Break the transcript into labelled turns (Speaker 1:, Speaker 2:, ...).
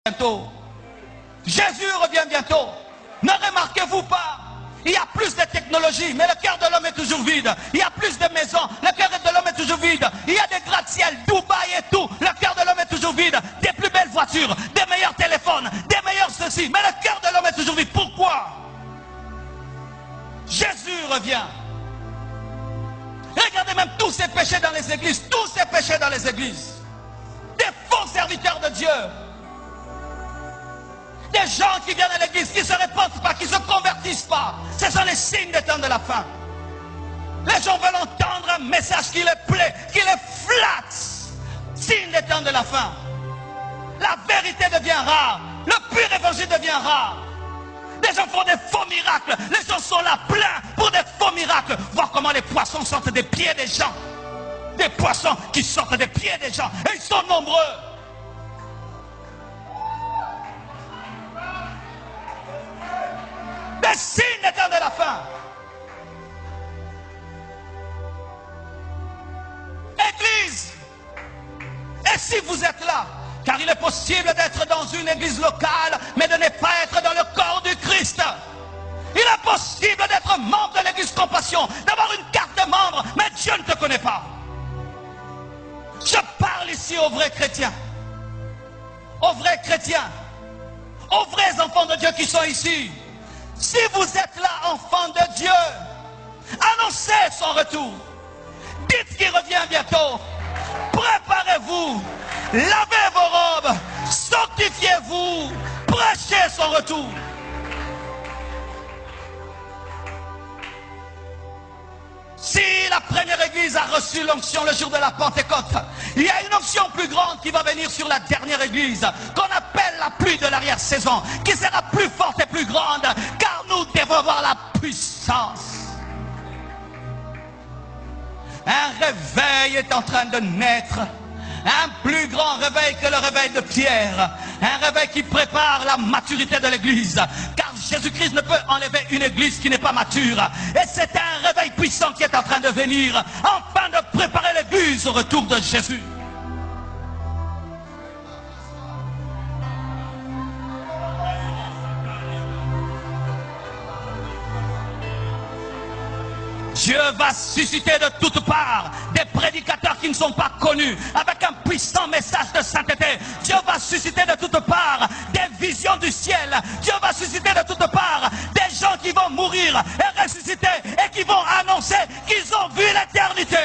Speaker 1: bientôt. Jésus revient bientôt. Ne remarquez-vous pas? Il y a plus de technologie, mais le cœur de l'homme est toujours vide. Il y a plus de maisons, le cœur de l'homme est toujours vide. Il y a des gratte-ciel, Dubaï et tout, le cœur de l'homme est toujours vide. Des plus belles voitures, des meilleurs téléphones, des meilleurs ceci, mais le cœur de l'homme est toujours vide. Pourquoi? Jésus revient. Regardez même tous ces péchés dans les églises, tous ces péchés dans les églises. Des faux serviteurs de Dieu. Des gens qui viennent à l'église, qui ne se répandent pas, qui ne se convertissent pas. Ce sont les signes des temps de la fin. Les gens veulent entendre un message qui les plaît, qui les flatte. Signe des temps de la fin. La vérité devient rare. Le pur évangile devient rare. Les gens font des faux miracles. Les gens sont là pleins pour des faux miracles. Voir comment les poissons sortent des pieds des gens. Des poissons qui sortent des pieds des gens. Et ils sont nombreux. Des signes des temps de la fin. Église. Et si vous êtes là, car il est possible d'être dans une église locale, mais de ne pas être dans le corps du Christ. Il est possible d'être membre de l'église Compassion, d'avoir une carte de membre, mais Dieu ne te connaît pas. Je parle ici aux vrais chrétiens. Aux vrais chrétiens. Aux vrais enfants de Dieu qui sont ici. Si vous êtes là, enfants de Dieu, annoncez son retour. Dites qu'il revient bientôt. Préparez-vous. Lavez vos robes. Sanctifiez-vous. Prêchez son retour. Si la première église a reçu l'onction le jour de la Pentecôte, il y a une onction plus grande qui va venir sur la dernière église, qu'on appelle la pluie de l'arrière-saison, qui sera plus forte et plus grande, car nous devons avoir la puissance. Un réveil est en train de naître, un plus grand réveil que le réveil de Pierre, un réveil qui prépare la maturité de l'église, car Jésus-Christ ne peut enlever une église qui n'est pas mature. Et c'est un réveil puissant qui est en train de venir, afin de préparer l'église au retour de Jésus. Dieu va susciter de toutes parts des prédicateurs qui ne sont pas connus, avec un puissant message de sainteté. Dieu va susciter de toutes parts des visions du ciel. Dieu va susciter de toutes parts des gens qui vont mourir et ressusciter et qui vont annoncer qu'ils ont vu l'éternité.